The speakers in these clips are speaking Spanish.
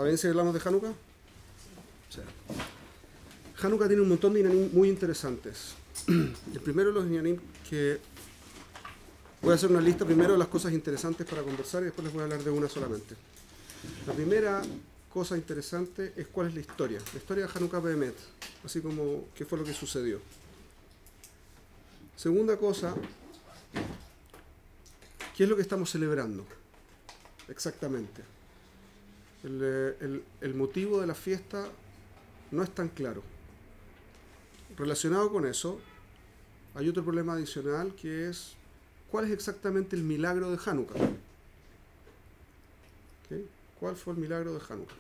bien si hablamos de Hanukkah? Sí. Hanukkah tiene un montón de Inyanim muy interesantes. El primero de los Inyanim que... Voy a hacer una lista primero de las cosas interesantes para conversar y después les voy a hablar de una solamente. La primera cosa interesante es cuál es la historia de Hanukkah Behemet, así como qué fue lo que sucedió. Segunda cosa, ¿qué es lo que estamos celebrando? Exactamente. El motivo de la fiesta no es tan claro. Relacionado con eso, hay otro problema adicional que es ¿cuál es exactamente el milagro de Hanukkah? ¿Okay? ¿Cuál fue el milagro de Hanukkah?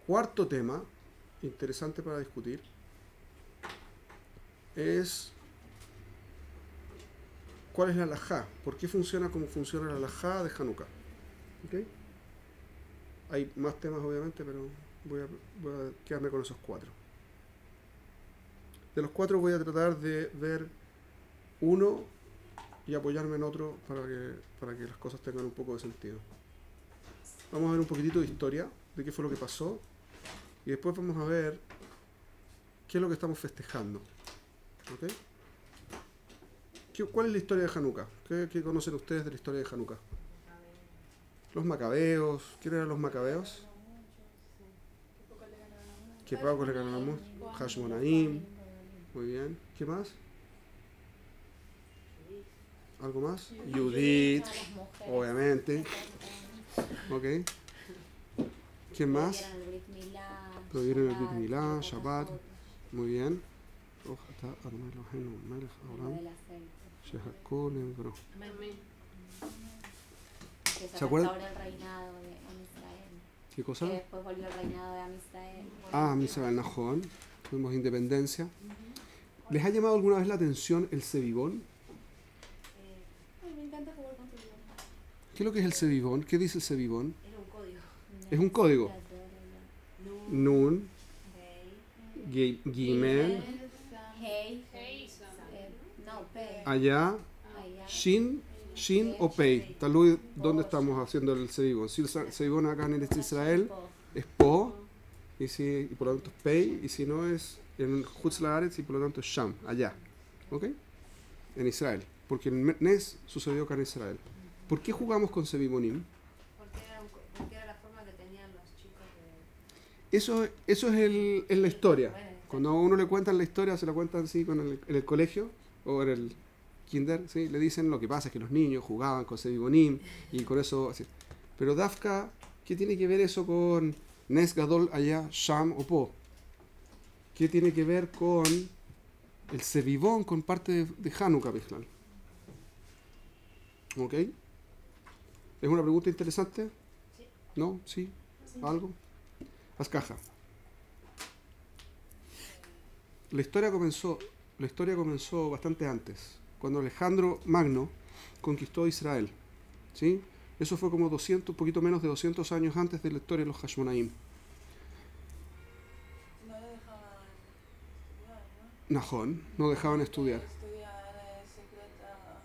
Cuarto tema, interesante para discutir, es ¿cuál es la halajá? ¿Por qué funciona como funciona la halajá de Hanukkah? ¿Okay? Hay más temas obviamente, pero voy a quedarme con esos cuatro. De los cuatro voy a tratar de ver uno y apoyarme en otro para que las cosas tengan un poco de sentido. Vamos a ver un poquitito de historia, de qué fue lo que pasó, y después vamos a ver qué es lo que estamos festejando. ¿Okay? ¿Cuál es la historia de Hanukkah? ¿Qué conocen ustedes de la historia de Hanukkah? Los macabeos. ¿Quiénes eran los macabeos? ¿Qué pocos le ganamos? Hashmonaim. Muy bien. ¿Qué más? ¿Algo más? Judith, obviamente. Ok. ¿Quién más? Prohibieron el Brit Milá, Shabbat. Muy bien. ¿Se acuerdan? ¿Qué cosa? Que después volvió el reinado de Am Israel. Am Israel, Nahón. Tuvimos independencia. ¿Les ha llamado alguna vez la atención el Sevivón? Me encanta jugar con Sevivón. ¿Qué es lo que es el Sevivón? ¿Qué dice el Sevivón? Es un código. Es un código. Nun, Gimel, Hey. No, P. Allá, Shin o Pei. Talud, ¿dónde estamos haciendo el Sevivón? Si el Sevivón acá en el Israel es Po, y por lo tanto es Pei, y si no es en Hutz Laaretz, y por lo tanto es Sham, allá. ¿Ok? En Israel. Porque el Nes sucedió acá en Israel. ¿Por qué jugamos con Sevivonim? Porque era la forma que tenían los chicos de... Eso es en la historia. Cuando a uno le cuentan la historia, se la cuentan así en el colegio o en el kinder, ¿sí? Le dicen lo que pasa es que los niños jugaban con Sevivonim y con eso así. Pero Dafka, ¿qué tiene que ver eso con Nes Gadol allá, Sham o Po? ¿Qué tiene que ver con el Sevivón con parte de Hanukkah, Bichlal? ¿Ok? ¿Es una pregunta interesante? Sí. ¿No? ¿Sí? ¿Algo? Haz caja. La historia comenzó bastante antes, cuando Alejandro Magno conquistó Israel. ¿Sí? Eso fue como un poquito menos de 200 años antes de la historia de los Hashmonaim. No le dejaban estudiar, ¿no? Nahón, no dejaban estudiar. Estudiar secreta.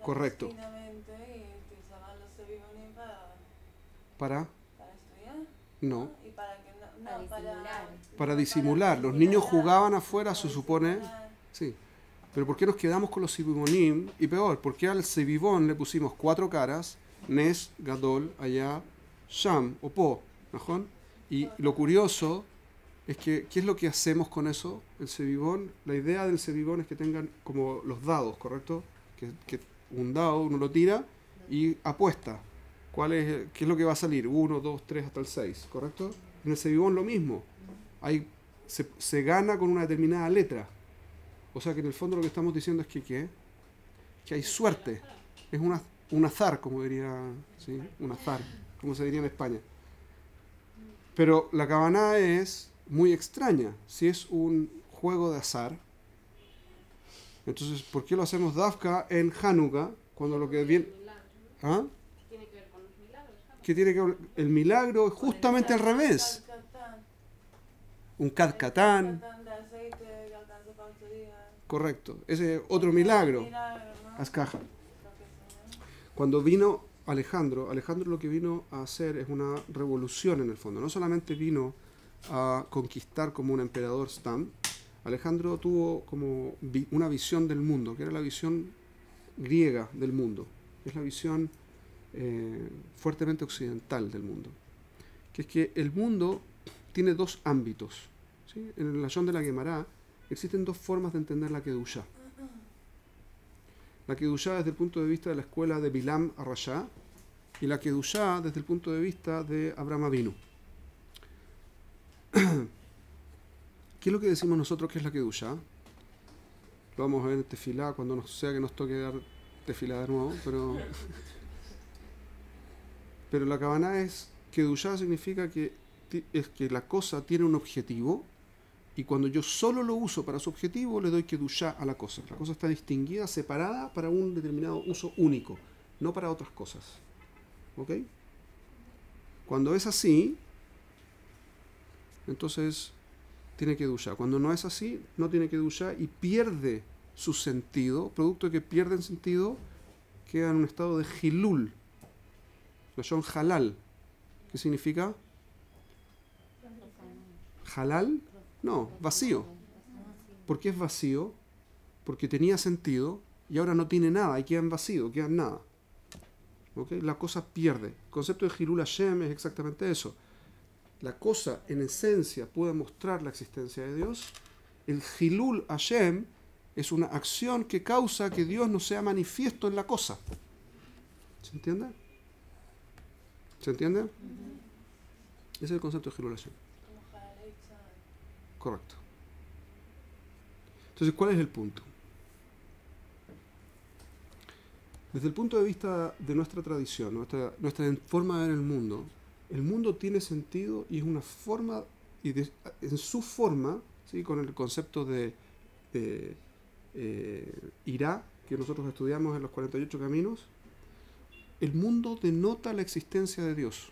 Correcto. Clandestinamente y utilizaban los Sevivonim ¿Para? estudiar. No. Y para que disimular. Para disimular. Los niños jugaban afuera, se supone. Sí. Pero ¿por qué nos quedamos con los Sevivonim? Y peor, ¿por qué al Sevivón le pusimos 4 caras? Nes, Gadol, Allá, Sham o Po. ¿Nahón? Y lo curioso es que, ¿qué es lo que hacemos con eso? El Sevivón, la idea del Sevivón es que tengan como los dados, ¿correcto? Que un dado uno lo tira y apuesta. ¿Qué es lo que va a salir? 1, 2, 3 hasta el 6, ¿correcto? En el Sevivón lo mismo. Se gana con una determinada letra. O sea que en el fondo lo que estamos diciendo es que hay suerte. Es un azar, como diría, ¿sí? Un azar, como se diría en España. Pero la Kavaná es muy extraña. Si es un juego de azar, entonces, ¿por qué lo hacemos Dafka en Hanukkah? Cuando lo que viene... ¿Ah? ¿Tiene que ver con los milagros? ¿Qué tiene que ver? El milagro es justamente al revés. Un Kadkatán. Correcto. Ese es otro milagro. Haz caja. Cuando vino Alejandro lo que vino a hacer es una revolución en el fondo. No solamente vino a conquistar como un emperador Stam. Alejandro tuvo como una visión del mundo, que era la visión griega del mundo. Es la visión fuertemente occidental del mundo. Que es que el mundo tiene dos ámbitos. ¿Sí? En el Lashon de la Gemara existen dos formas de entender la Kedushá. La Kedushá desde el punto de vista de la escuela de Bilam Arashá y la Kedushá desde el punto de vista de Abraham Avinu. ¿Qué es lo que decimos nosotros que es la Kedushá? Lo vamos a ver en Tefilá cuando sea que nos toque dar Tefilá de nuevo, pero la Kavaná es Kedushá significa que es que la cosa tiene un objetivo y cuando yo solo lo uso para su objetivo le doy Kedushá a la cosa. La cosa está distinguida, separada para un determinado uso único, no para otras cosas. ¿Ok? Cuando es así, entonces tiene Kedushá. Cuando no es así, no tiene Kedushá y pierde su sentido. Producto de que pierden sentido, queda en un estado de Hilul. Lashon halal. ¿Qué significa? ¿Halal? No, vacío. ¿Por qué es vacío? Porque tenía sentido y ahora no tiene nada y queda en vacío, queda en nada. ¿Okay? La cosa pierde. El concepto de Hilul Hashem es exactamente eso. La cosa en esencia puede mostrar la existencia de Dios. El Hilul Hashem es una acción que causa que Dios no sea manifiesto en la cosa. ¿Se entiende? ¿Se entiende? Ese es el concepto de Hilul Hashem. Correcto. Entonces, ¿cuál es el punto? Desde el punto de vista de nuestra tradición, nuestra forma de ver el mundo tiene sentido y es una forma, en su forma, ¿sí? Con el concepto de Irá, que nosotros estudiamos en los 48 caminos, el mundo denota la existencia de Dios.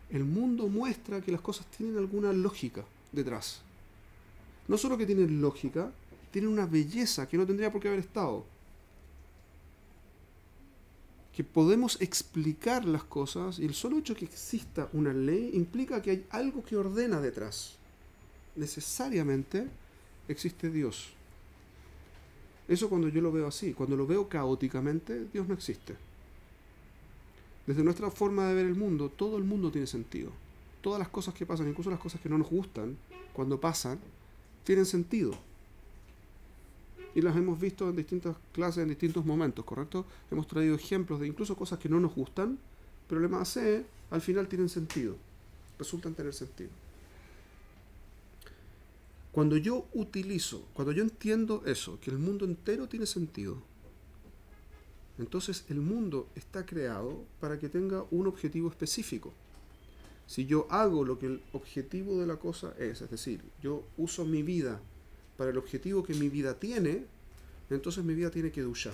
El mundo muestra que las cosas tienen alguna lógica detrás. No solo que tienen lógica, tienen una belleza que no tendría por qué haber estado. Que podemos explicar las cosas y el solo hecho de que exista una ley implica que hay algo que ordena detrás. Necesariamente existe Dios. Eso cuando yo lo veo así. Cuando lo veo caóticamente, Dios no existe. Desde nuestra forma de ver el mundo, todo el mundo tiene sentido. Todas las cosas que pasan, incluso las cosas que no nos gustan, cuando pasan, tienen sentido. Y las hemos visto en distintas clases, en distintos momentos, ¿correcto? Hemos traído ejemplos de incluso cosas que no nos gustan, pero el Maaseh al final tienen sentido. Resultan tener sentido. Cuando yo entiendo eso, que el mundo entero tiene sentido, entonces el mundo está creado para que tenga un objetivo específico. Si yo hago lo que el objetivo de la cosa es decir, yo uso mi vida para el objetivo que mi vida tiene, entonces mi vida tiene Kedushá.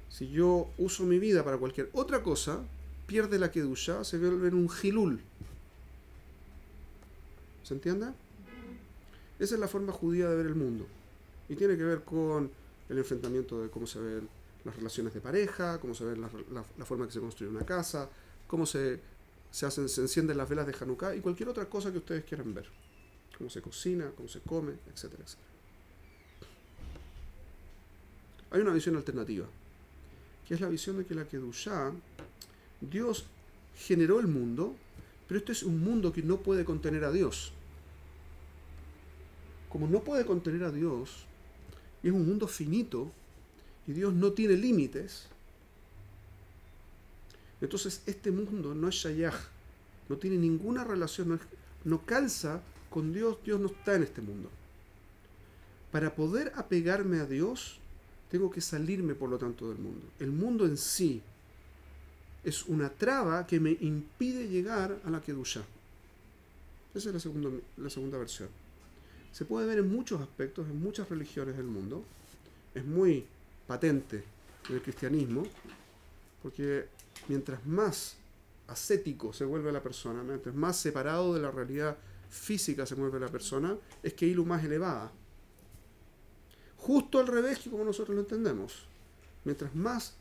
Si yo uso mi vida para cualquier otra cosa, pierde la Kedushá, se vuelve en un Hilul. ¿Se entiende? Esa es la forma judía de ver el mundo. Y tiene que ver con el enfrentamiento de cómo se ven las relaciones de pareja, cómo se ve la forma que se construye una casa, cómo se encienden las velas de Hanukkah y cualquier otra cosa que ustedes quieran ver. Cómo se cocina, cómo se come, etcétera, etcétera. Hay una visión alternativa, que es la visión de que la Kedushá, Dios generó el mundo, pero este es un mundo que no puede contener a Dios. Como no puede contener a Dios, y es un mundo finito, y Dios no tiene límites, entonces este mundo no es shayach, no tiene ninguna relación, no calza con Dios, Dios no está en este mundo. Para poder apegarme a Dios, tengo que salirme por lo tanto del mundo. El mundo en sí es una traba que me impide llegar a la Kedushá. Esa es la segunda versión. Se puede ver en muchos aspectos, en muchas religiones del mundo. Es muy patente en el cristianismo, porque mientras más ascético se vuelve la persona, mientras más separado de la realidad física se mueve la persona, es que Ilu más elevada. Justo al revés que como nosotros lo entendemos. Mientras más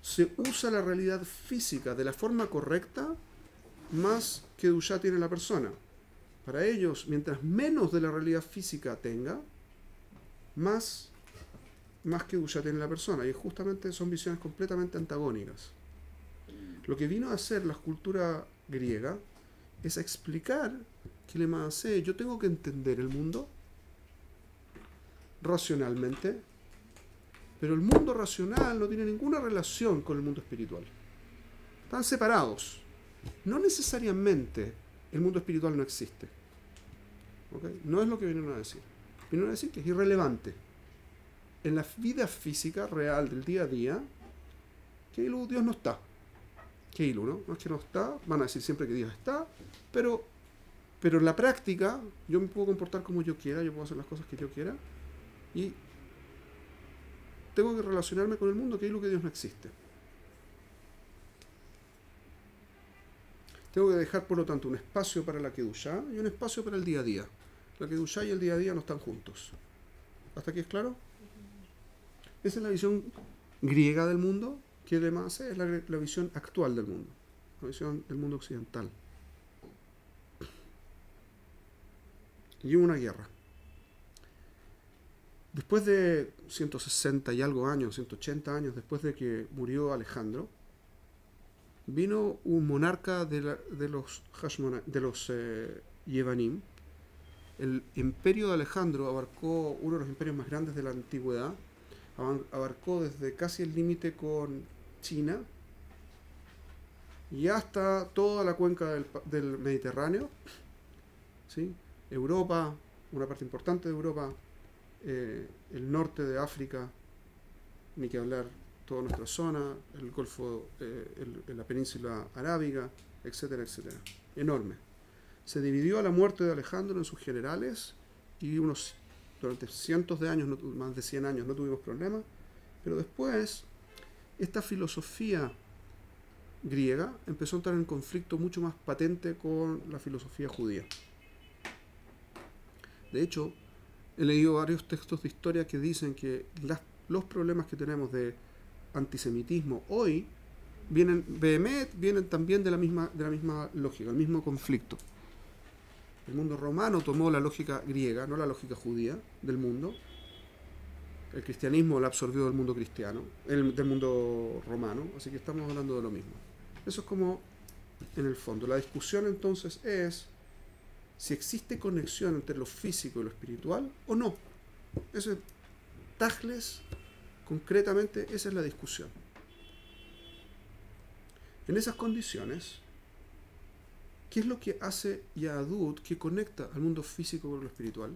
se usa la realidad física de la forma correcta, más Kedushá tiene la persona. Para ellos, mientras menos de la realidad física tenga, más Kedushá tiene la persona. Y justamente son visiones completamente antagónicas. Lo que vino a hacer la cultura griega es a explicar que le maasé, yo tengo que entender el mundo racionalmente, pero el mundo racional no tiene ninguna relación con el mundo espiritual. Están separados. No necesariamente el mundo espiritual no existe. ¿Okay? No es lo que vinieron a decir. Vinieron a decir que es irrelevante. En la vida física real del día a día, Keilu, Dios no está. Keilu, ¿no? No es que no está, van a decir siempre que Dios está, pero en la práctica yo me puedo comportar como yo quiera, yo puedo hacer las cosas que yo quiera, y tengo que relacionarme con el mundo, Keilu, que Dios no existe. Tengo que dejar, por lo tanto, un espacio para la Kedushá y un espacio para el día a día. La Kedushá y el día a día no están juntos. ¿Hasta aquí es claro? Esa es la visión griega del mundo, que además es la visión actual del mundo, la visión del mundo occidental. Y hubo una guerra. Después de 160 y algo años, 180 años después de que murió Alejandro, vino un monarca de los Yevanim. El imperio de Alejandro abarcó uno de los imperios más grandes de la antigüedad, abarcó desde casi el límite con China y hasta toda la cuenca del Mediterráneo, ¿sí? Europa, una parte importante de Europa, el norte de África, ni que hablar, toda nuestra zona, el Golfo, la península arábiga, etcétera, etcétera. Enorme. Se dividió a la muerte de Alejandro en sus generales y durante cientos de años, más de 100 años, no tuvimos problemas, pero después esta filosofía griega empezó a entrar en conflicto mucho más patente con la filosofía judía. De hecho, he leído varios textos de historia que dicen que los problemas que tenemos de antisemitismo hoy vienen también de la misma lógica, el mismo conflicto. El mundo romano tomó la lógica griega, no la lógica judía del mundo. El cristianismo la absorbió del mundo cristiano, del mundo romano, así que estamos hablando de lo mismo. Eso es como en el fondo. La discusión entonces es si existe conexión entre lo físico y lo espiritual o no. Eso es tajles, concretamente, esa es la discusión. En esas condiciones, ¿qué es lo que hace Yahadut que conecta al mundo físico con lo espiritual?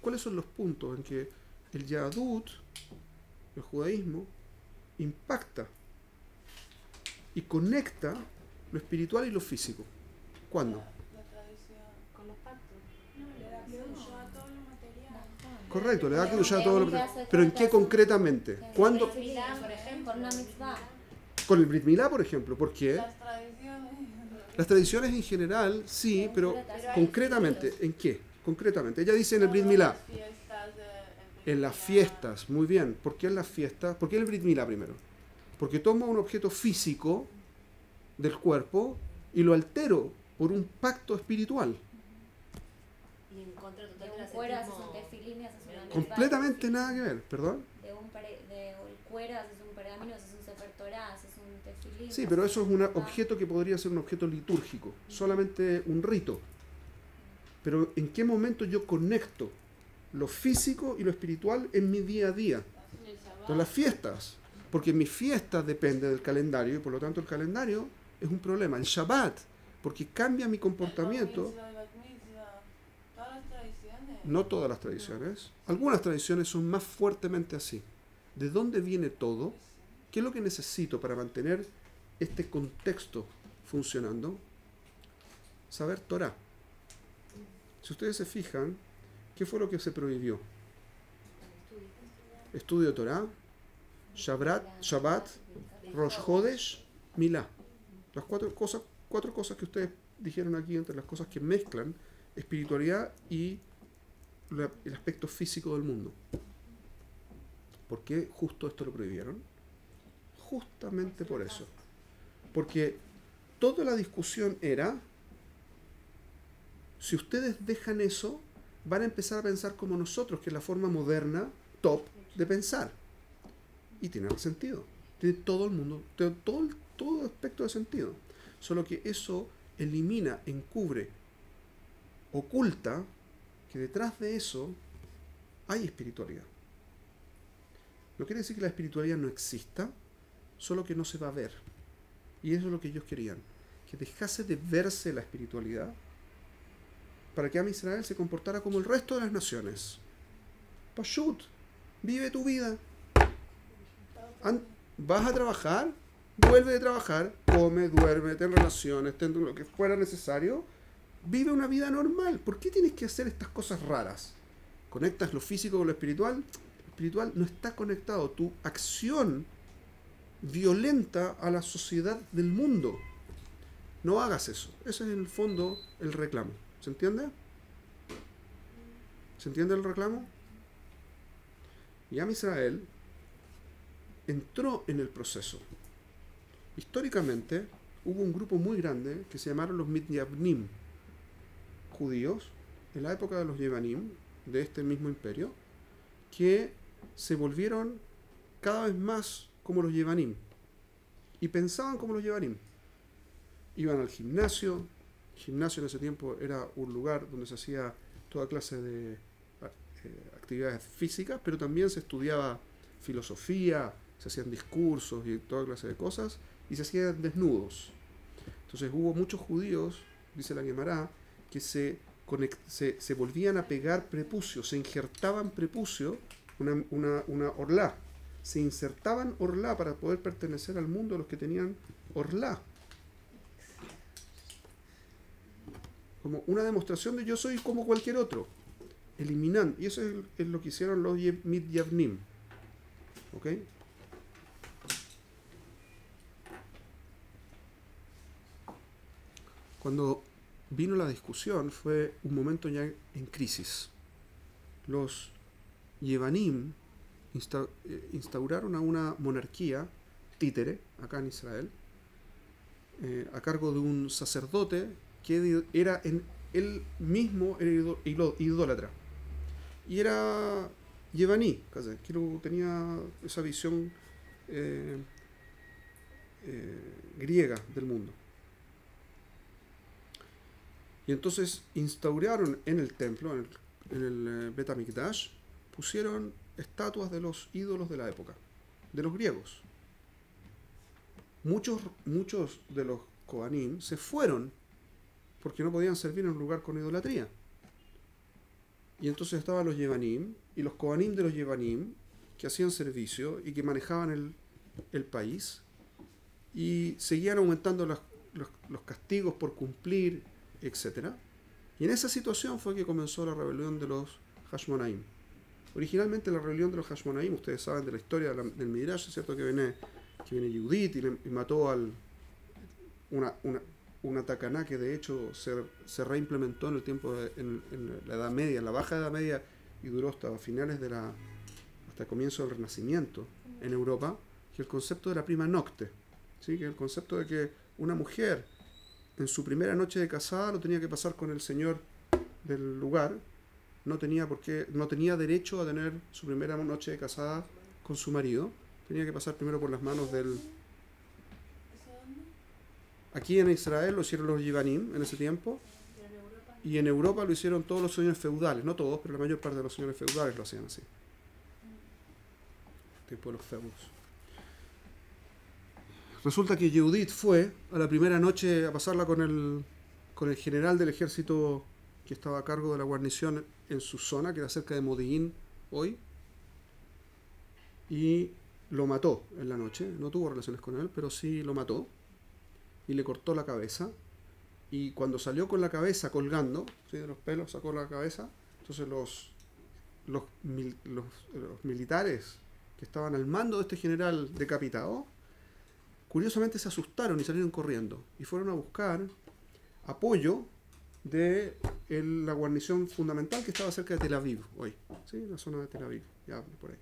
¿Cuáles son los puntos en que el Yahadut, el judaísmo, impacta y conecta lo espiritual y lo físico? ¿Cuándo? La tradición. Con los pactos. Le da Kedushá a todo lo material. Correcto, le da Kedushá a todo lo... Pero ¿en qué concretamente? ¿Cuándo? Por ejemplo, Por una mitzvah. Con el Brit Milá, por ejemplo. ¿Por qué? Las tradiciones. Las tradiciones en general, sí, pero concretamente, ¿en qué? Concretamente. Ella dice en el Brit Milá. Las fiestas de- En las fiestas, muy bien. ¿Por qué en las fiestas? ¿Por qué el Brit Milá primero? Porque tomo un objeto físico del cuerpo y lo altero por un pacto espiritual. y en contra total De del un cuero haces ascetismo. un tefilín y haces una mitzvah. Completamente nada que ver, ¿perdón? De un cuero haces un pergamino, haces un sefer Torah, haces un tefilín. Sí, pero eso es un haces una objeto que podría ser un objeto litúrgico, solamente un rito. Pero ¿en qué momento yo conecto lo físico y lo espiritual en mi día a día? el Shabbat. Entonces las fiestas, porque mi fiesta depende del calendario y por lo tanto el calendario es un problema. El Shabbat, porque cambia mi comportamiento. El bar mitzvah, el bat mitzvah, todas las tradiciones. No todas las tradiciones. Algunas tradiciones son más fuertemente así. ¿De dónde viene todo? ¿Qué es lo que necesito para mantener este contexto funcionando? Saber Torah. Si ustedes se fijan, ¿qué fue lo que se prohibió? Estudio de Torah, Shabbat, Rosh Hodesh, Milá. Las cuatro cosas que ustedes dijeron aquí, entre las cosas que mezclan espiritualidad y el aspecto físico del mundo. ¿Por qué justo esto lo prohibieron? Justamente por eso. Porque toda la discusión era, si ustedes dejan eso, van a empezar a pensar como nosotros, que es la forma moderna, top, de pensar. Y tiene sentido. Tiene todo el mundo, todo aspecto de sentido. Solo que eso elimina, encubre, oculta que detrás de eso hay espiritualidad. No quiere decir que la espiritualidad no exista, solo que no se va a ver. Y eso es lo que ellos querían. Que dejase de verse la espiritualidad para que Am Israel se comportara como el resto de las naciones. Pashut, vive tu vida. Vas a trabajar, vuelve de trabajar, come, duerme, ten relaciones, ten lo que fuera necesario. Vive una vida normal. ¿Por qué tienes que hacer estas cosas raras? ¿Conectas lo físico con lo espiritual? Lo espiritual no está conectado. Tu acción violenta a la sociedad del mundo. No hagas eso. Ese es en el fondo el reclamo. ¿Se entiende? ¿Se entiende el reclamo? Y Am Israel entró en el proceso. Históricamente hubo un grupo muy grande que se llamaron los Midyavnim, judíos, en la época de los Yevanim, de este mismo imperio, que se volvieron cada vez más como los Yevanim y pensaban como los Yevanim. Iban al gimnasio. El gimnasio en ese tiempo era un lugar donde se hacía toda clase de actividades físicas, pero también se estudiaba filosofía, se hacían discursos y toda clase de cosas, y se hacían desnudos. Entonces hubo muchos judíos, dice la Guemará, que se volvían a pegar prepucios, se injertaban prepucio, una orlá, se insertaban orlá para poder pertenecer al mundo de los que tenían orlá. Como una demostración de yo soy como cualquier otro, eliminando, y eso es lo que hicieron los Midyavnim. ¿Ok? Cuando vino la discusión fue un momento ya en crisis. Los Yevanim instauraron a una monarquía títere acá en Israel, a cargo de un sacerdote que era él mismo era idólatra. Y era Yevaní, que tenía esa visión griega del mundo. Y entonces instauraron en el templo, en el Bet HaMikdash, pusieron estatuas de los ídolos de la época, de los griegos. Muchos de los Kohanim se fueron porque no podían servir en un lugar con idolatría. Y entonces estaban los Yevanim y los Kohanim de los Yevanim que hacían servicio y que manejaban el país, y seguían aumentando los castigos por cumplir, etc. Y en esa situación fue que comenzó la rebelión de los Hashmonaim. Originalmente la rebelión de los Hashmonaim, ustedes saben de la historia del Midrash, es cierto que viene Judith y mató una takaná que de hecho se reimplementó en el tiempo en la Edad Media, en la Baja Edad Media, y duró hasta finales hasta el comienzo del Renacimiento en Europa, que el concepto de la prima nocte, ¿sí? Que el concepto de que una mujer en su primera noche de casada lo tenía que pasar con el señor del lugar, no tenía derecho a tener su primera noche de casada con su marido, tenía que pasar primero por las manos del... Aquí en Israel lo hicieron los Yevanim en ese tiempo, y en Europa lo hicieron todos los señores feudales, no todos, pero la mayor parte de los señores feudales lo hacían así. Tiempo de los feudos. Resulta que Judith fue a la primera noche a pasarla con el general del ejército que estaba a cargo de la guarnición en su zona, que era cerca de Modi'in hoy, y lo mató en la noche. No tuvo relaciones con él, pero sí lo mató y le cortó la cabeza. Y cuando salió con la cabeza colgando, ¿sí?, de los pelos, sacó la cabeza. Entonces los militares que estaban al mando de este general decapitado, curiosamente se asustaron y salieron corriendo. Y fueron a buscar apoyo de la guarnición fundamental que estaba cerca de Tel Aviv hoy. ¿Sí? La zona de Tel Aviv, ya por ahí.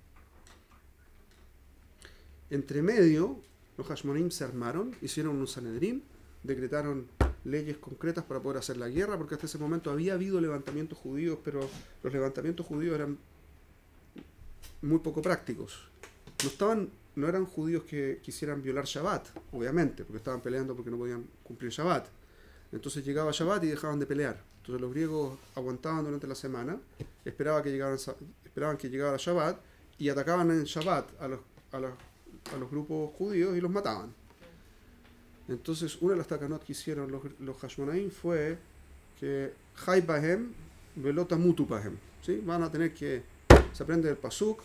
Entre medio, los Hashmonaim se armaron, hicieron un Sanedrín, decretaron leyes concretas para poder hacer la guerra, porque hasta ese momento había habido levantamientos judíos, pero los levantamientos judíos eran muy poco prácticos. No eran judíos que quisieran violar Shabbat, obviamente, porque estaban peleando porque no podían cumplir Shabbat. Entonces llegaba Shabbat y dejaban de pelear. Entonces los griegos aguantaban durante la semana, esperaban que llegara Shabbat y atacaban en Shabbat a los grupos judíos y los mataban. Entonces una de las takanot que hicieron los Hashmonaim fue que Hay Bahem Velota Mutu Bahem. ¿Sí? Van a tener que, se aprende del Pasuk,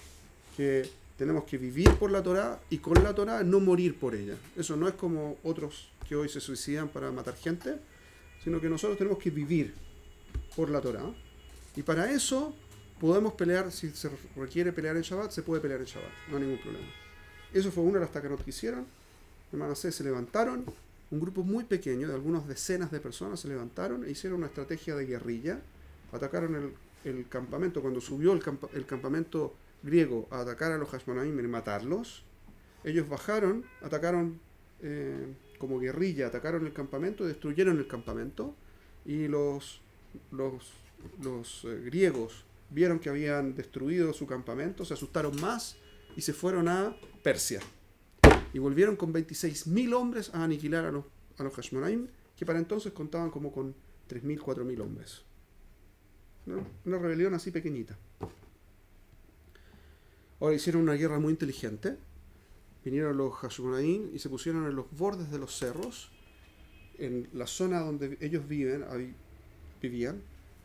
que tenemos que vivir por la Torá y con la Torá no morir por ella. Eso no es como otros que hoy se suicidan para matar gente, sino que nosotros tenemos que vivir por la Torá. Y para eso podemos pelear, si se requiere pelear en Shabbat, se puede pelear en Shabbat, no hay ningún problema. Eso fue una de las takanot que hicieron. En Manasés se levantaron, un grupo muy pequeño, de algunas decenas de personas se levantaron e hicieron una estrategia de guerrilla. Atacaron el campamento, cuando subió el campamento griego a atacar a los Hashmonaim y matarlos, ellos bajaron, atacaron como guerrilla, atacaron el campamento, destruyeron el campamento, y los griegos vieron que habían destruido su campamento, se asustaron más y se fueron a Persia. Y volvieron con 26.000 hombres a aniquilar a los Hashmonaim, que para entonces contaban como con 3.000, 4.000 hombres. Una rebelión así pequeñita. Ahora hicieron una guerra muy inteligente. Vinieron los Hashmonaim y se pusieron en los bordes de los cerros, en la zona donde ellos vivían.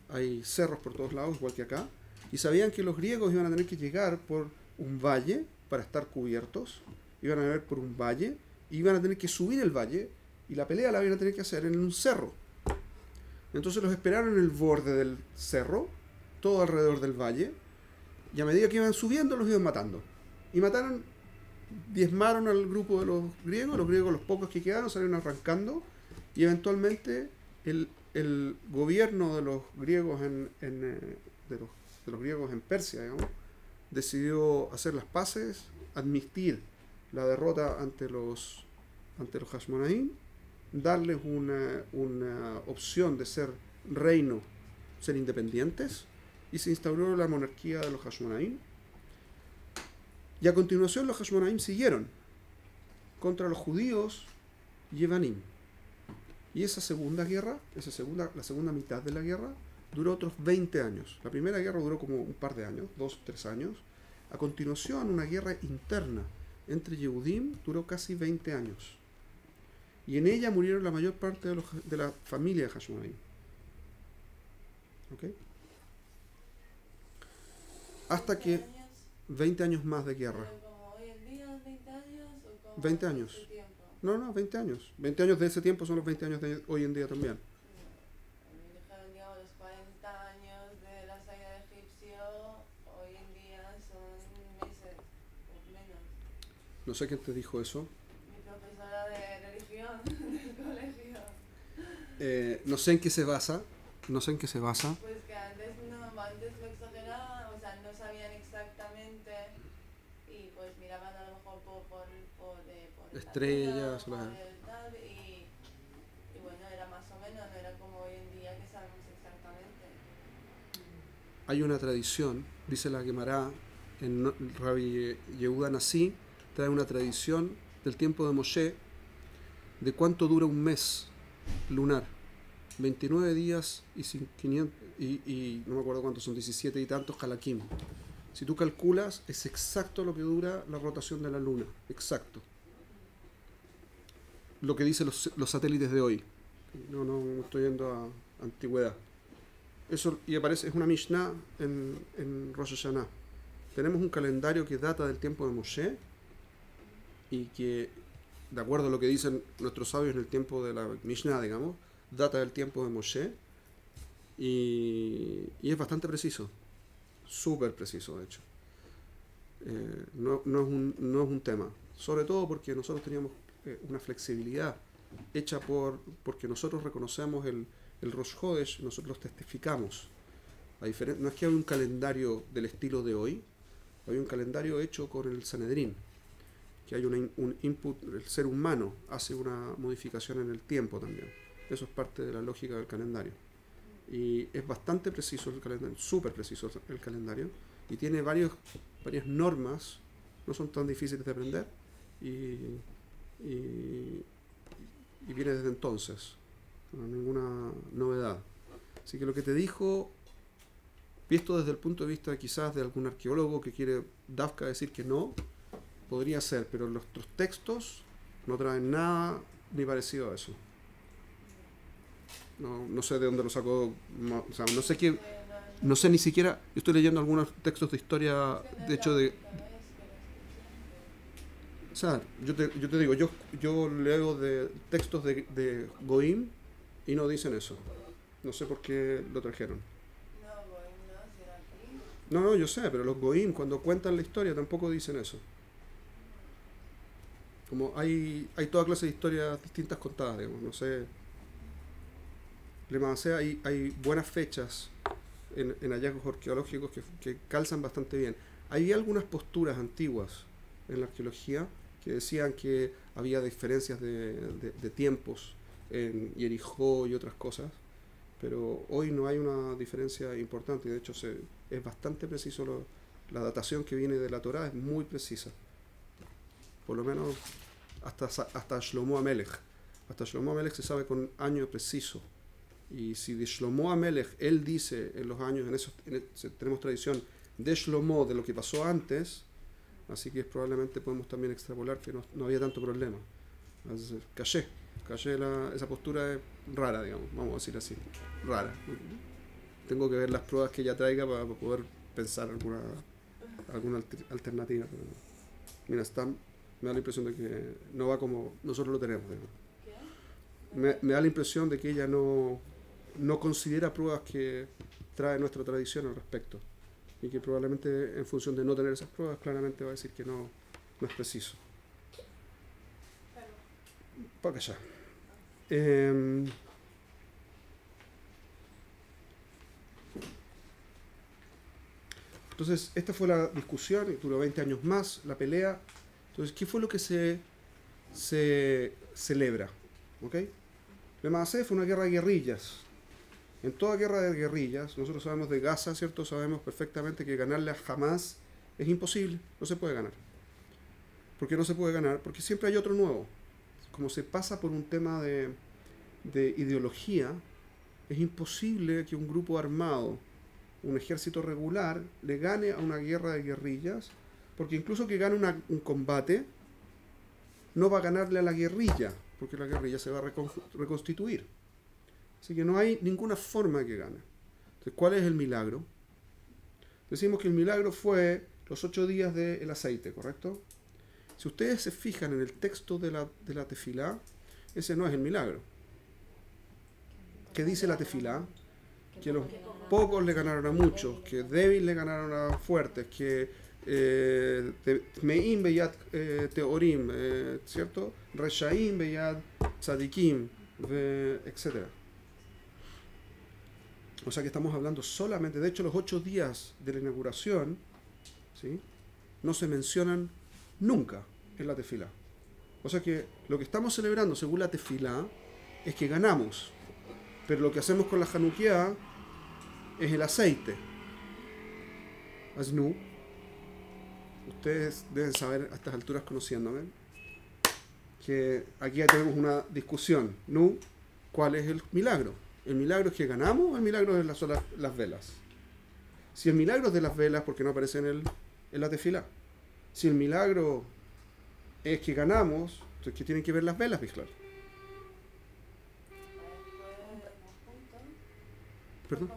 Hay cerros por todos lados, igual que acá. Y sabían que los griegos iban a tener que llegar por un valle para estar cubiertos. Iban a ver por un valle, y iban a tener que subir el valle, y la pelea la iban a tener que hacer en un cerro. Entonces los esperaron en el borde del cerro, todo alrededor del valle, y a medida que iban subiendo los iban matando. Y diezmaron al grupo de los griegos, los pocos que quedaron salieron arrancando, y eventualmente el gobierno de los griegos de los griegos en Persia, digamos, decidió hacer las paces, admitir la derrota ante los Hashmonaim, darles una opción de ser reino, ser independientes, y se instauró la monarquía de los Hashmonaim. Y a continuación los Hashmonaim siguieron contra los judíos Yevanim. Y esa segunda guerra, la segunda mitad de la guerra, duró otros 20 años. La primera guerra duró como un par de años, 2 o 3 años. A continuación, una guerra interna entre Yehudim duró casi 20 años. Y en ella murieron la mayor parte de la familia de Hashmonaim. ¿Ok? Hasta que 20 años más de guerra. ¿Pero como hoy en día, 20 años o como 20 años. ese tiempo? No, 20 años. 20 años de ese tiempo son los 20 años de hoy en día también. Dejaron, digamos, los 40 años de la saga de egipcio, hoy en día son meses o menos. No sé quién te dijo eso. Mi profesora de religión del colegio. No sé en qué se basa. Pues que antes lo exageraban, o sea, no sabían exactamente y pues miraban a lo mejor por estrellas, por el tal, y bueno, era más o menos, no era como hoy en día que sabemos exactamente. Hay una tradición, dice la Gemara, en Rabbi Yehuda Nasi, trae una tradición del tiempo de Moshe, de cuánto dura un mes lunar. 29 días y 500, y no me acuerdo cuántos son, 17 y tantos halakim. Si tú calculas, es exacto lo que dura la rotación de la luna, exacto. Lo que dicen los satélites de hoy. No estoy yendo a antigüedad. Eso, y aparece, es una Mishnah en Rosh Hashanah. Tenemos un calendario que data del tiempo de Moshe, y que, de acuerdo a lo que dicen nuestros sabios en el tiempo de la Mishnah, digamos, data del tiempo de Moshe, y es bastante preciso, súper preciso de hecho. No es un tema, sobre todo porque nosotros teníamos una flexibilidad hecha porque nosotros reconocemos el Rosh Hodesh, nosotros testificamos. No es que hay un calendario del estilo de hoy, hay un calendario hecho con el Sanedrín, que hay un input, el ser humano hace una modificación en el tiempo también. Eso es parte de la lógica del calendario. Y es bastante preciso el calendario, súper preciso el calendario, y tiene varias normas, no son tan difíciles de aprender, y viene desde entonces, no hay ninguna novedad. Así que lo que te dijo, visto desde el punto de vista quizás de algún arqueólogo que quiere Dafka decir que no, podría ser, pero los textos no traen nada ni parecido a eso. No sé de dónde lo sacó, o sea, no sé qué, no sé ni siquiera, yo estoy leyendo algunos textos de historia, de hecho de... O sea, yo te digo, yo leo de textos de Goim y no dicen eso. No sé por qué lo trajeron. No, yo sé, pero los Goim cuando cuentan la historia tampoco dicen eso. Como hay toda clase de historias distintas contadas, digamos, no sé. Hay buenas fechas en hallazgos arqueológicos que calzan bastante bien. Hay algunas posturas antiguas en la arqueología que decían que había diferencias de tiempos en Jericó y otras cosas, pero hoy no hay una diferencia importante. De hecho, es bastante preciso. La datación que viene de la Torá es muy precisa. Por lo menos hasta Shlomo Amelech. Hasta Shlomo Amelech se sabe con año preciso. Y si de Shlomo Amelech él dice en los años, tenemos tradición de Shlomo, de lo que pasó antes, así que probablemente podemos también extrapolar que no había tanto problema. Caché esa postura es rara, digamos, vamos a decir así, rara. Tengo que ver las pruebas que ella traiga para poder pensar alguna alternativa. Pero, mira, me da la impresión de que no va como nosotros lo tenemos, digamos. Me da la impresión de que ella no considera pruebas que trae nuestra tradición al respecto, y que probablemente en función de no tener esas pruebas claramente va a decir que no es preciso. Para allá. Entonces esta fue la discusión y duró 20 años más, la pelea. Entonces, ¿qué fue lo que se celebra? ¿Okay? El Maaseh fue una guerra de guerrillas. En toda guerra de guerrillas, nosotros sabemos de Gaza, ¿cierto? Sabemos perfectamente que ganarle a Hamas es imposible, no se puede ganar. ¿Por qué no se puede ganar? Porque siempre hay otro nuevo. Como se pasa por un tema de ideología, es imposible que un grupo armado, un ejército regular, le gane a una guerra de guerrillas, porque incluso que gane un combate, no va a ganarle a la guerrilla, porque la guerrilla se va a reconstituir. Así que no hay ninguna forma que gane. Entonces, ¿cuál es el milagro? Decimos que el milagro fue los 8 días del aceite, ¿correcto? Si ustedes se fijan en el texto de la tefilá, ese no es el milagro. ¿Qué dice la tefilá? Que los pocos le ganaron a muchos, que débiles le ganaron a fuertes, que Me'im beyad teorim, ¿cierto? Reshaim beyad tzadikim, etc. O sea que estamos hablando solamente, de hecho los 8 días de la inauguración, ¿sí?, no se mencionan nunca en la tefilá. O sea que lo que estamos celebrando según la tefilá es que ganamos, pero lo que hacemos con la Hanukkah es el aceite. Asnu, ustedes deben saber a estas alturas, conociéndome, que aquí ya tenemos una discusión. Nu, ¿cuál es el milagro? ¿El milagro es que ganamos o el milagro es las velas? Si el milagro es de las velas, ¿por qué no aparece en la tefilá? Si el milagro es que ganamos, entonces ¿qué tienen que ver las velas, Bislar? ¿Perdón?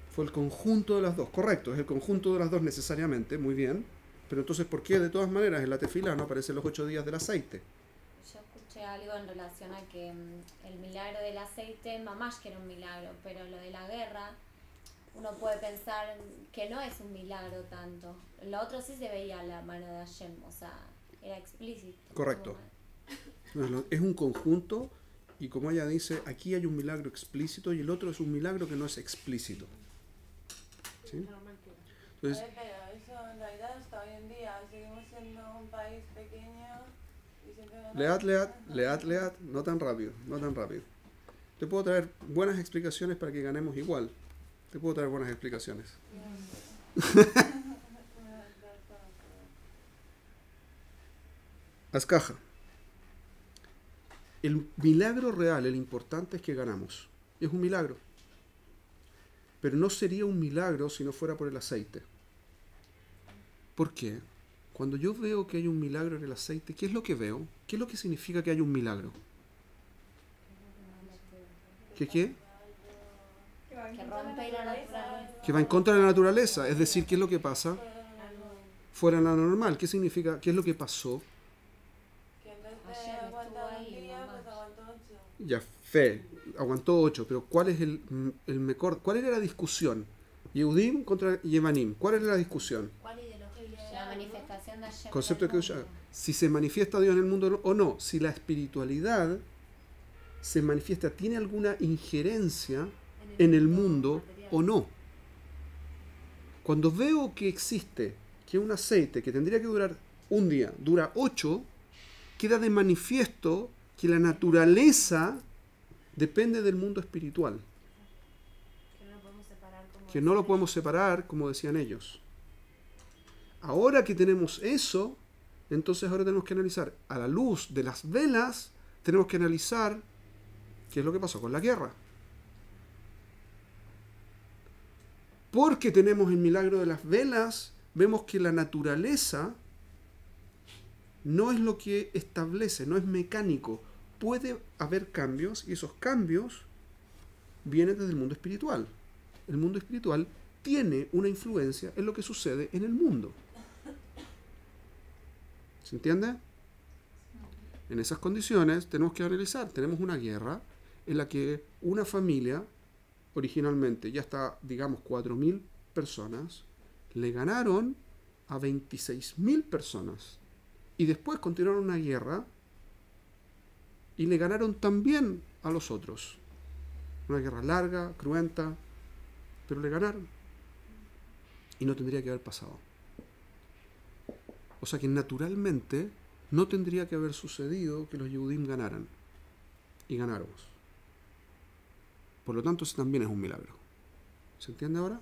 Fue el conjunto de las dos, correcto, es el conjunto de las dos necesariamente, muy bien. Pero entonces, ¿por qué de todas maneras en la tefilá no aparecen los 8 días del aceite? Yo escuché algo en relación a que el milagro del aceite, mamás que era un milagro, pero lo de la guerra, uno puede pensar que no es un milagro tanto. Lo otro sí se veía la mano de Hashem, o sea, era explícito. Correcto. Es un conjunto, y como ella dice, aquí hay un milagro explícito y el otro es un milagro que no es explícito. ¿Sí? Entonces, pero eso en realidad hasta hoy en día. Seguimos siendo un país pequeño y siempre Leat, no tan rápido, no tan rápido. Te puedo traer buenas explicaciones para que ganemos igual. Te puedo traer buenas explicaciones. Ascaja. El milagro real, el importante es que ganamos. Es un milagro. Pero no sería un milagro si no fuera por el aceite. ¿Por qué? Cuando yo veo que hay un milagro en el aceite, ¿qué es lo que veo? ¿Qué es lo que significa que hay un milagro? ¿Qué qué? Que rompe la naturaleza. Que va en contra de la naturaleza. Es decir, ¿qué es lo que pasa? Fuera de lo normal. ¿Qué significa? ¿Qué es lo que pasó? Que en vez de Ayer estuvo aguantar ahí, un día, mamá. pues aguantó 8. Ya, fe. Aguantó 8. Pero ¿cuál es el mejor? ¿Cuál era la discusión? Yehudim contra Yemanim. ¿Cuál era la discusión? ¿Cuál ideología? La manifestación de Hashem. Concepto en el que mundo. si se manifiesta Dios en el mundo o no. Si la espiritualidad se manifiesta, tiene alguna injerencia en el mundo material. o no. Cuando veo que existe que un aceite que tendría que durar un día dura 8, queda de manifiesto que la naturaleza depende del mundo espiritual, Que no lo podemos separar como que no lo podemos separar como decían ellos. Ahora que tenemos eso, entonces ahora tenemos que analizar a la luz de las velas, tenemos que analizar qué es lo que pasó con la guerra. Porque tenemos el milagro de las velas, vemos que la naturaleza no es lo que establece, no es mecánico. Puede haber cambios y esos cambios vienen desde el mundo espiritual. El mundo espiritual tiene una influencia en lo que sucede en el mundo. ¿Se entiende? En esas condiciones tenemos que analizar. Tenemos una guerra en la que una familia, originalmente ya está, digamos, 4.000 personas, le ganaron a 26.000 personas. Y después continuaron una guerra y le ganaron también a los otros. Una guerra larga, cruenta, pero le ganaron. Y no tendría que haber pasado. O sea que naturalmente no tendría que haber sucedido que los Yehudim ganaran. Y ganáramos. Por lo tanto, ese también es un milagro. ¿Se entiende ahora?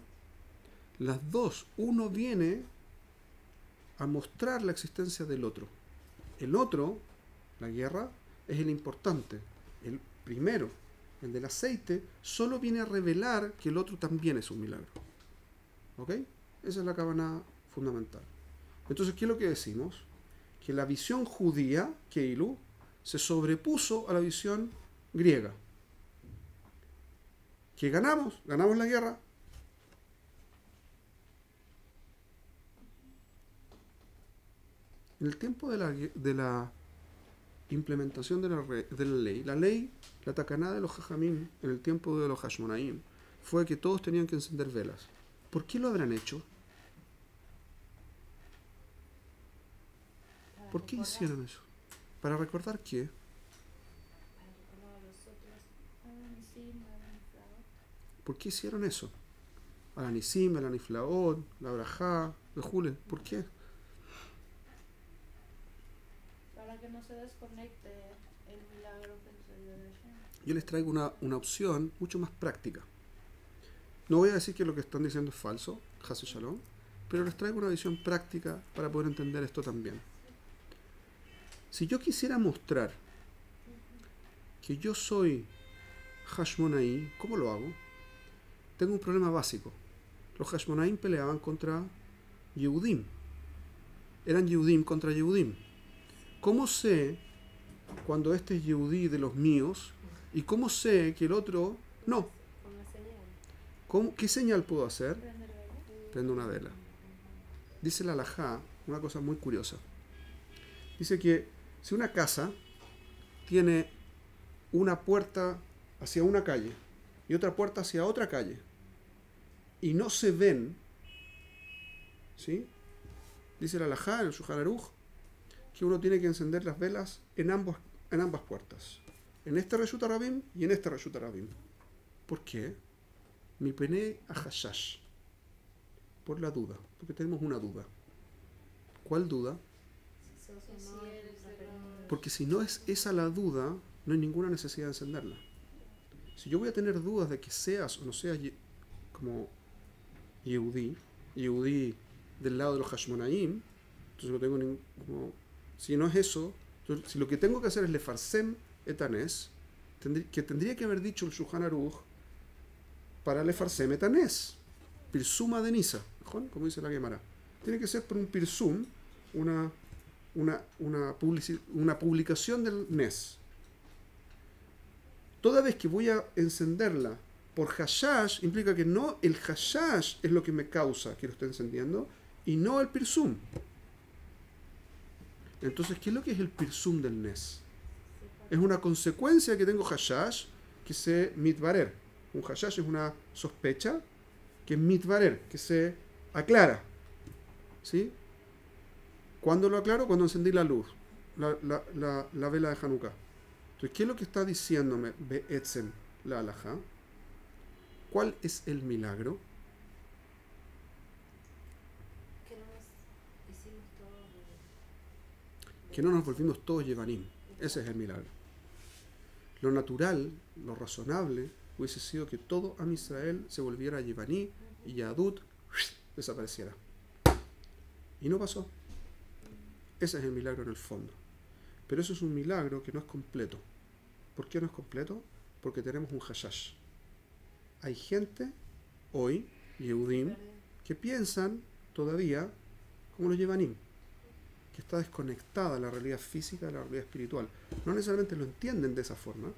Las dos, uno viene a mostrar la existencia del otro. El otro, la guerra, es el importante. El primero, el del aceite, solo viene a revelar que el otro también es un milagro. ¿Ok? Esa es la cabana fundamental. Entonces, ¿qué es lo que decimos? Que la visión judía, Keilu, se sobrepuso a la visión griega. Que ganamos la guerra. En el tiempo de la implementación de la ley, la tacaná de los Jajamim, en el tiempo de los Hashmonaim, fue que todos tenían que encender velas. ¿Por qué lo habrán hecho? ¿Por qué hicieron eso? ¿Para recordar qué? ¿Por qué hicieron eso? Al Anisim, al Aniflaot, la Brajá, el Jule. ¿Por qué? Para que no se desconecte el milagro que sucedió de Hashem. Yo les traigo una opción mucho más práctica. No voy a decir que lo que están diciendo es falso, Hase Shalom, pero les traigo una visión práctica para poder entender esto también. Si yo quisiera mostrar que yo soy Hashmonaí, ¿cómo lo hago? Tengo un problema básico. Los Hashmonaim peleaban contra Yehudim. Eran Yehudim contra Yehudim. ¿Cómo sé cuando este es Yehudí de los míos y cómo sé que el otro no? con la señal. ¿Qué señal puedo hacer? Prender vela. Prendo una vela. Dice la halajá una cosa muy curiosa. Dice que si una casa tiene una puerta hacia una calle y otra puerta hacia otra calle y no se ven, ¿sí? Dice la halajá en el Shulchan Aruch que uno tiene que encender las velas en ambas puertas. En este Reshut Rabim y en este Reshut Rabim. ¿Por qué? Mi pene a hashash. Por la duda. Porque tenemos una duda. ¿Cuál duda? Si sos Que o si no eres de referente. Porque si no es esa la duda, no hay ninguna necesidad de encenderla. Si yo voy a tener dudas de que seas o no seas como Yehudí del lado de los Hashmonaim, entonces no tengo si no es eso, si lo que tengo que hacer es lefarsem etanes, que tendría que haber dicho el Shulchan Aruch para lefarsem etanes, pirsuma de Nisa, como dice la Gemara. Tiene que ser por un pirsum, una publicación del Nes. Toda vez que voy a encenderla por hashash, implica que no el hashash es lo que me causa que lo esté encendiendo y no el pirsum. Entonces, ¿qué es lo que es el pirsum del Nes? Es una consecuencia que tengo hashash que se mitvarer. Un hashash es una sospecha que es mitvarer, que se aclara. ¿Sí? ¿Cuándo lo aclaro? Cuando encendí la luz, la vela de Hanukkah. Entonces, ¿qué es lo que está diciéndome Be'etzem la halajá? ¿Cuál es el milagro? Que no nos hicimos todos Que no nos volvimos todos Yevanim. Ese es el milagro. Lo natural, lo razonable, hubiese sido que todo Am Israel se volviera Yevaní y Yadut desapareciera. Y no pasó. Ese es el milagro en el fondo. Pero eso es un milagro que no es completo. ¿Por qué no es completo? Porque tenemos un hashash. Hay gente hoy, Yehudim, que piensan todavía como los Yevanim, que está desconectada la realidad física de la realidad espiritual. No necesariamente lo entienden de esa forma.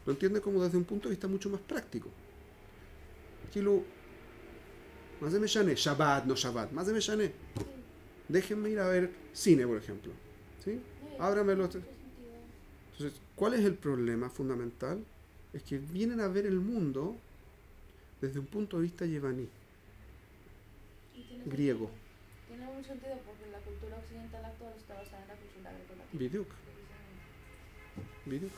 Lo entienden como desde un punto de vista mucho más práctico. Más de Meshane, Shabbat, no Shabbat, más de Meshane. Déjenme ir a ver cine, por ejemplo. ¿Sí? Ábramelo. Entonces, ¿cuál es el problema fundamental? Es que vienen a ver el mundo desde un punto de vista yevaní, griego. Tiene un sentido porque la cultura occidental actual está basada en la cultura greco-latina. Biduk. Biduk.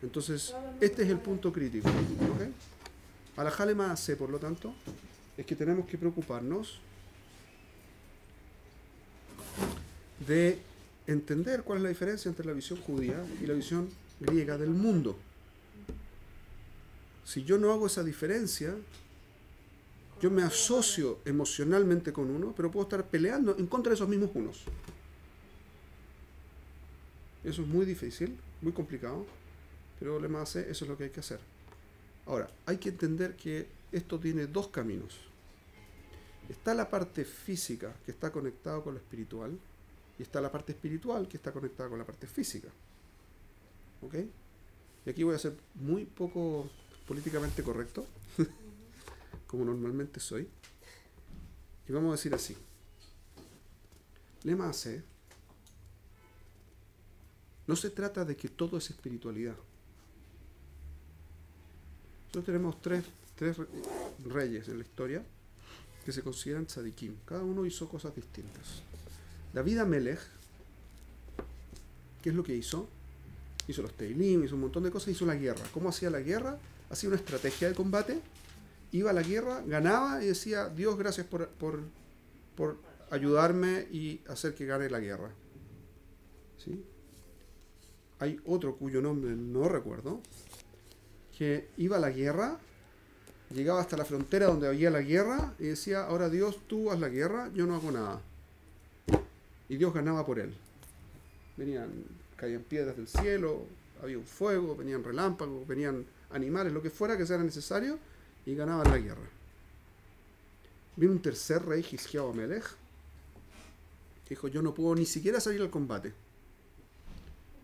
Entonces, este es el punto crítico. ¿Okay? Alajá le maasé, por lo tanto, es que tenemos que preocuparnos de entender cuál es la diferencia entre la visión judía y la visión griega del mundo. Si yo no hago esa diferencia, yo me asocio emocionalmente con uno, pero puedo estar peleando en contra de esos mismos unos. Eso es muy difícil, muy complicado, pero le más eso es lo que hay que hacer. Ahora, hay que entender que esto tiene dos caminos. Está la parte física, que está conectada con lo espiritual, y está la parte espiritual, que está conectada con la parte física. ¿Ok? Y aquí voy a ser muy poco políticamente correcto, como normalmente soy. Y vamos a decir así. Lema AC. No se trata de que todo es espiritualidad. Nosotros tenemos tres reyes en la historia que se consideran tzadikim. Cada uno hizo cosas distintas. David Amelech, ¿qué es lo que hizo? Hizo los Teilim, hizo un montón de cosas, hizo la guerra. ¿Cómo hacía la guerra? Hacía una estrategia de combate, iba a la guerra, ganaba y decía, Dios, gracias por ayudarme y hacer que gane la guerra. ¿Sí? Hay otro cuyo nombre no recuerdo, que iba a la guerra, llegaba hasta la frontera donde había la guerra y decía, ahora Dios, tú haz la guerra, yo no hago nada. Y Dios ganaba por él. Caían piedras del cielo, había un fuego, venían relámpagos, venían animales, lo que fuera que sea necesario, y ganaban la guerra. Vino un tercer rey, Hizkiyahu Amelech, que dijo, yo no puedo ni siquiera salir al combate.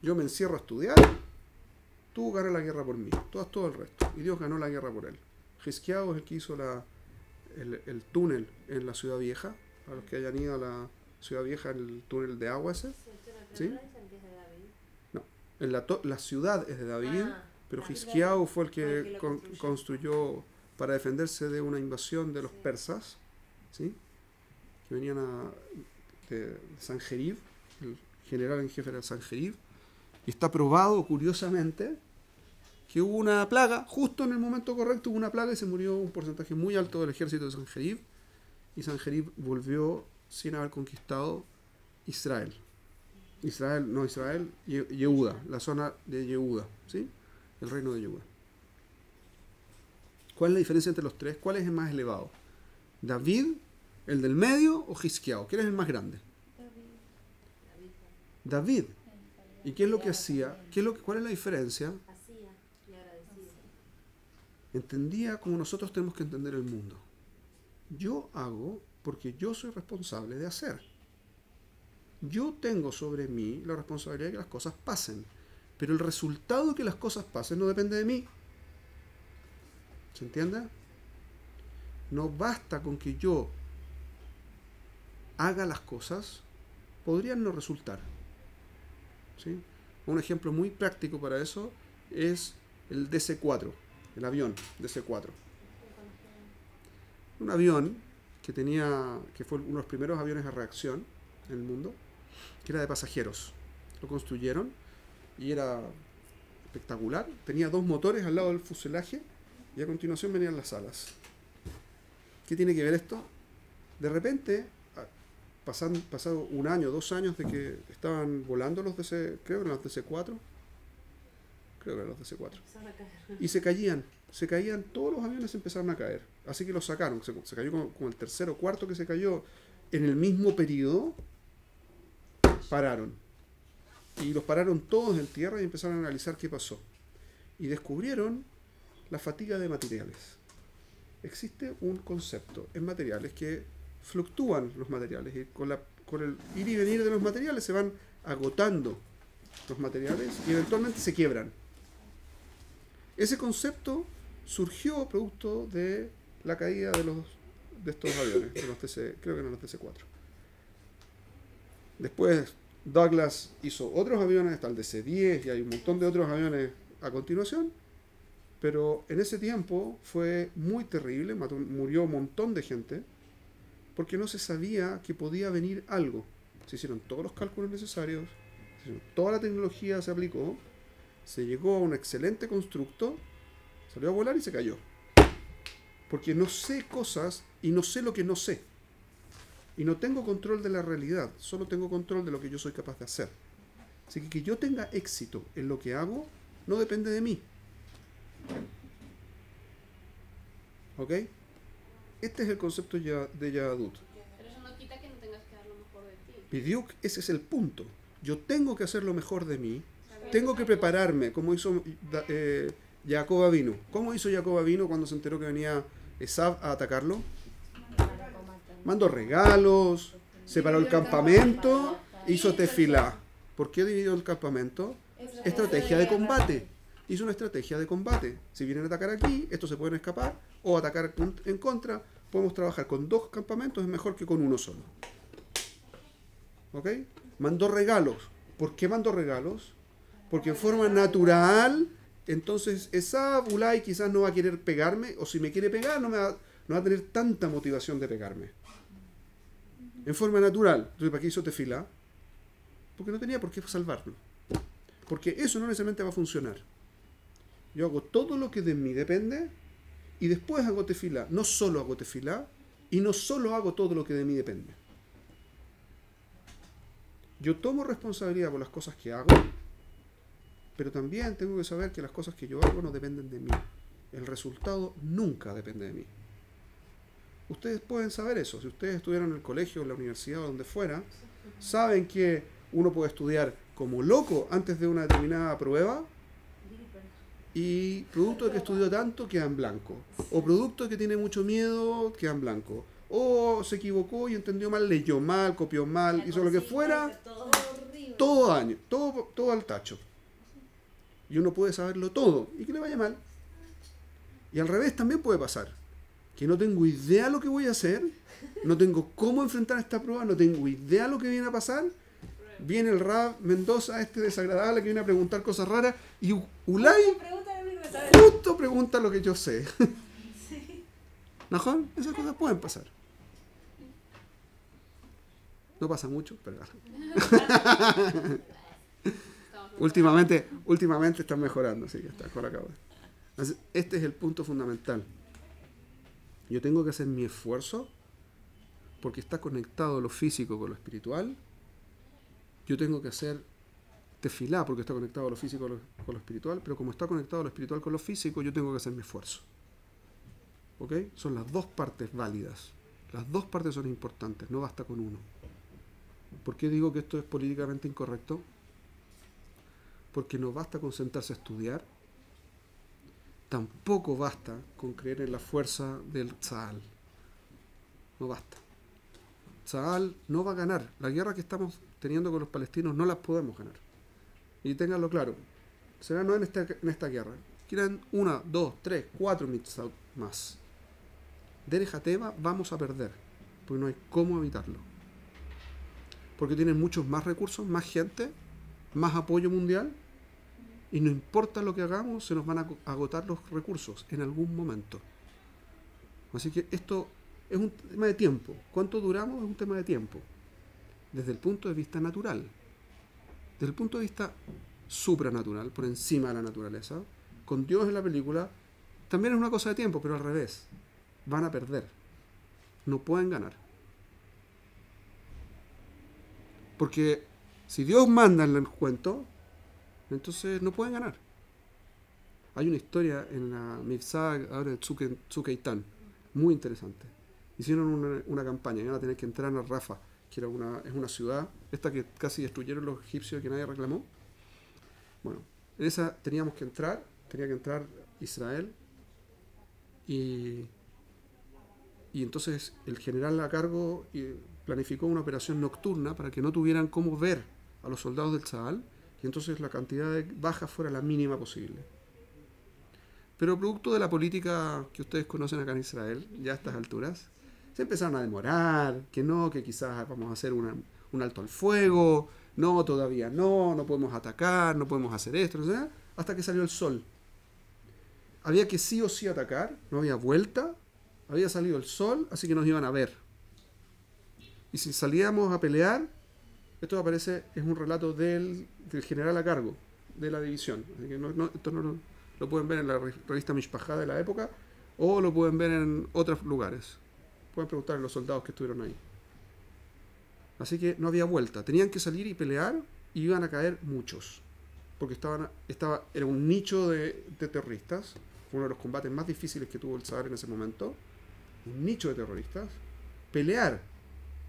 Yo me encierro a estudiar, tú ganas la guerra por mí, tú haz todo el resto. Y Dios ganó la guerra por él. Hizkiyahu es el que hizo el túnel en la Ciudad Vieja, a los que hayan ido a la Ciudad Vieja, el túnel de agua ese. ¿Sí? No, la ciudad es de David, pero Hizkiyahu fue el que construyó para defenderse de una invasión de los persas, ¿sí? Que venían de Sanjerib, el general en jefe era Sanjerib, y está probado, curiosamente, que hubo una plaga, justo en el momento correcto hubo una plaga y se murió un porcentaje muy alto del ejército de Sanjerib, y Sanjerib volvió sin haber conquistado Israel. Yehuda, la zona de Yehuda, ¿sí? El reino de Yehuda. ¿Cuál es la diferencia entre los tres? ¿Cuál es el más elevado? ¿David, el del medio o Hizkiao? ¿Quién es el más grande? David. ¿Y qué es lo que hacía? ¿Cuál es la diferencia? Hacía y agradecía. Entendía como nosotros tenemos que entender el mundo. Yo hago porque yo soy responsable de hacer. Yo tengo sobre mí la responsabilidad de que las cosas pasen. Pero el resultado de que las cosas pasen no depende de mí. ¿Se entiende? No basta con que yo haga las cosas, podrían no resultar. ¿Sí? Un ejemplo muy práctico para eso es el DC-4, el avión DC-4. Un avión que fue uno de los primeros aviones a reacción en el mundo, que era de pasajeros. Lo construyeron y era espectacular. Tenía 2 motores al lado del fuselaje y a continuación venían las alas. ¿Qué tiene que ver esto? De repente, pasado 1 año, 2 años de que estaban volando los DC, creo que eran los DC-4, y se caían, todos los aviones empezaron a caer, así que los sacaron, se cayó como el tercero o cuarto que se cayó en el mismo periodo, pararon, y los pararon todos en tierra y empezaron a analizar qué pasó, y descubrieron la fatiga de materiales. Existe un concepto en materiales que fluctúan los materiales y con el ir y venir de los materiales se van agotando los materiales y eventualmente se quiebran. Ese concepto surgió producto de la caída de estos aviones, de los TC, creo que eran los TC-4. Después Douglas hizo otros aviones, hasta el DC-10 y hay un montón de otros aviones a continuación, pero en ese tiempo fue muy terrible, murió un montón de gente, porque no se sabía que podía venir algo. Se hicieron todos los cálculos necesarios, toda la tecnología se aplicó, se llegó a un excelente constructo, salió a volar y se cayó. Porque no sé cosas y no sé lo que no sé. Y no tengo control de la realidad, solo tengo control de lo que yo soy capaz de hacer. Así que yo tenga éxito en lo que hago no depende de mí. ¿Ok? Este es el concepto de Yahadut. Pero eso no quita que no tengas que dar lo mejor de ti. Bidyuk, ese es el punto. Yo tengo que hacer lo mejor de mí. Tengo que prepararme, como hizo Jacob Avinu. ¿Cómo hizo Jacob Avinu cuando se enteró que venía Esav a atacarlo? Mandó regalos, separó el campamento, hizo tefilá. ¿Por qué dividió el campamento? Estrategia de combate. Hizo una estrategia de combate. Si vienen a atacar aquí, estos se pueden escapar, o atacar en contra. Podemos trabajar con 2 campamentos, es mejor que con 1 solo. ¿Ok? Mandó regalos. ¿Por qué mandó regalos? Porque en forma natural, entonces esa Bulay quizás no va a querer pegarme, o si me quiere pegar, no va a tener tanta motivación de pegarme. En forma natural. Entonces, ¿para qué hizo tefilá? Porque no tenía por qué salvarlo. Porque eso no necesariamente va a funcionar. Yo hago todo lo que de mí depende y después hago tefilá. No solo hago tefilá y no solo hago todo lo que de mí depende. Yo tomo responsabilidad por las cosas que hago, pero también tengo que saber que las cosas que yo hago no dependen de mí. El resultado nunca depende de mí. Ustedes pueden saber eso. Si ustedes estudiaron en el colegio, en la universidad o donde fuera, saben que uno puede estudiar como loco antes de una determinada prueba y producto de que estudió tanto queda en blanco. O producto de que tiene mucho miedo queda en blanco. O se equivocó y entendió mal, leyó mal, copió mal, hizo lo que fuera, todo daño, todo al tacho. Y uno puede saberlo todo y que le vaya mal. Y al revés también puede pasar. Que no tengo idea lo que voy a hacer, no tengo cómo enfrentar esta prueba, no tengo idea lo que viene a pasar. Viene el Rab Mendoza, este desagradable, que viene a preguntar cosas raras, y Ulay justo pregunta lo que yo sé. ¿Najón? Esas cosas pueden pasar. No pasa mucho, pero últimamente están mejorando, sí, está por acá. Este es el punto fundamental. Yo tengo que hacer mi esfuerzo porque está conectado lo físico con lo espiritual, yo tengo que hacer tefilá porque está conectado lo físico con lo espiritual, pero como está conectado lo espiritual con lo físico, yo tengo que hacer mi esfuerzo. ¿Ok? Son las dos partes válidas. Las dos partes son importantes, no basta con uno. ¿Por qué digo que esto es políticamente incorrecto? Porque no basta con sentarse a estudiar, tampoco basta con creer en la fuerza del Tzahal. No basta. Tzahal no va a ganar. La guerra que estamos teniendo con los palestinos no la podemos ganar. Y ténganlo claro, será no en esta guerra. Quieran 1, 2, 3, 4 mitzvot más. Derech HaTeva vamos a perder, porque no hay cómo evitarlo. Porque tienen muchos más recursos, más gente, más apoyo mundial, y no importa lo que hagamos, se nos van a agotar los recursos en algún momento. Así que esto es un tema de tiempo. ¿Cuánto duramos? Es un tema de tiempo. Desde el punto de vista natural. Desde el punto de vista supranatural, por encima de la naturaleza, con Dios en la película, también es una cosa de tiempo, pero al revés. Van a perder. No pueden ganar. Porque si Dios manda en el cuento, entonces no pueden ganar. Hay una historia en la Mivzá ahora de Tzukeitan, muy interesante. Hicieron una campaña, iban a tener que entrar a Rafa, que es una ciudad, esta que casi destruyeron los egipcios y que nadie reclamó. Bueno, en esa tenía que entrar Israel, y entonces el general a cargo planificó una operación nocturna para que no tuvieran cómo ver a los soldados del Tzahal, y entonces la cantidad de bajas fuera la mínima posible. Pero producto de la política que ustedes conocen acá en Israel, ya a estas alturas, se empezaron a demorar, que quizás vamos a hacer un alto al fuego, no, todavía no podemos atacar, no podemos hacer esto, no sé, hasta que salió el sol. Había que sí o sí atacar, no había vuelta, había salido el sol, así que nos iban a ver. Y si salíamos a pelear, esto aparece, es un relato del general a cargo de la división. Así que esto no lo pueden ver en la revista Mishpachá de la época, o lo pueden ver en otros lugares. Pueden preguntar a los soldados que estuvieron ahí. Así que no había vuelta. Tenían que salir y pelear, y iban a caer muchos. Porque era un nicho de terroristas. Fue uno de los combates más difíciles que tuvo el Tzahal en ese momento. Un nicho de terroristas. Pelear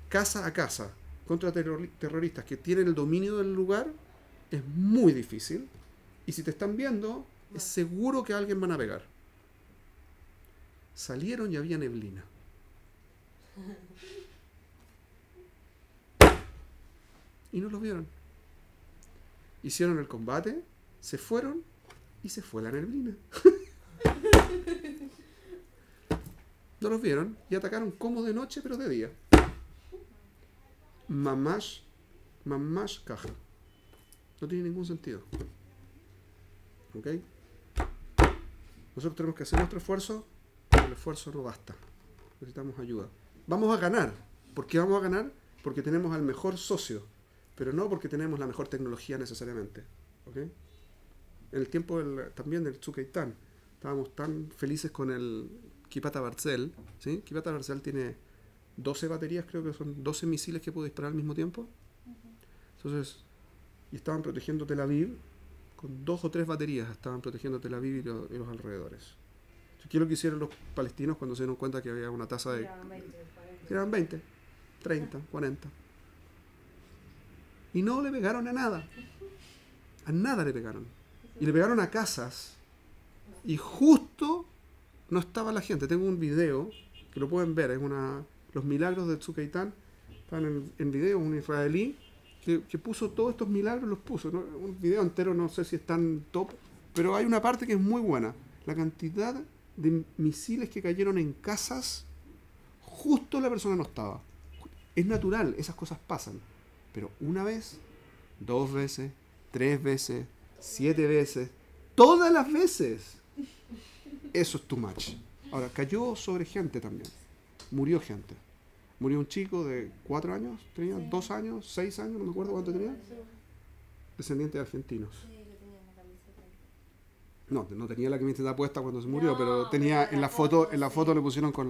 casa a casa contra terroristas que tienen el dominio del lugar es muy difícil. Y si te están viendo, es seguro que a alguien van a pegar. Salieron y había neblina. Y no los vieron. Hicieron el combate, se fueron y se fue la neblina. No los vieron y atacaron como de noche, pero de día. Mamash caja. No tiene ningún sentido. ¿Ok? Nosotros tenemos que hacer nuestro esfuerzo, pero el esfuerzo no basta. Necesitamos ayuda. Vamos a ganar. ¿Por qué vamos a ganar? Porque tenemos al mejor socio, pero no porque tenemos la mejor tecnología necesariamente. ¿Ok? En el tiempo también del Tzukeitan, estábamos tan felices con el Kipata Barzel. ¿Sí? Kipata Barzel tiene 12 baterías, creo que son 12 misiles que puede disparar al mismo tiempo. Entonces, y estaban protegiendo Tel Aviv con 2 o 3 baterías, estaban protegiendo Tel Aviv y los alrededores. ¿Qué es lo que hicieron los palestinos cuando se dieron cuenta que había una tasa de... Eran 20, 30, 40. Y no le pegaron a nada. A nada le pegaron. Y le pegaron a casas. Y justo no estaba la gente. Tengo un video que lo pueden ver. Es los milagros de Tzukeitan. Están en video, un israelí que puso todos estos milagros, los puso, ¿no? Un video entero, no sé si es tan top, pero hay una parte que es muy buena. La cantidad de misiles que cayeron en casas, justo la persona no estaba. Es natural, esas cosas pasan. Pero una vez, 2 veces, 3 veces, 7 veces, todas las veces, eso es too much. Ahora, cayó sobre gente también. Murió gente. Murió un chico de 4 años, tenía 2 años, 6 años, no me acuerdo cuánto tenía. Descendiente de argentinos. No tenía la camiseta puesta cuando se murió, pero tenía en la foto le pusieron con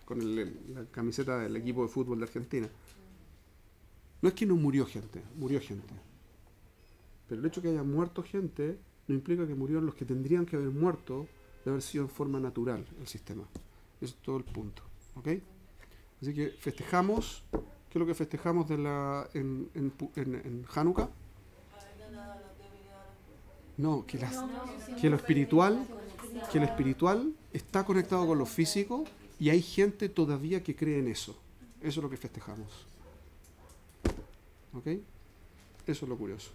con la camiseta del equipo de fútbol de Argentina. No es que no murió gente, murió gente. Pero el hecho de que haya muerto gente no implica que murieron los que tendrían que haber muerto de haber sido en forma natural el sistema. Eso es todo el punto. ¿Ok? Así que festejamos. ¿Qué es lo que festejamos en Hanukkah? No, que lo espiritual está conectado con lo físico y hay gente todavía que cree en eso. Eso es lo que festejamos. ¿Ok? Eso es lo curioso.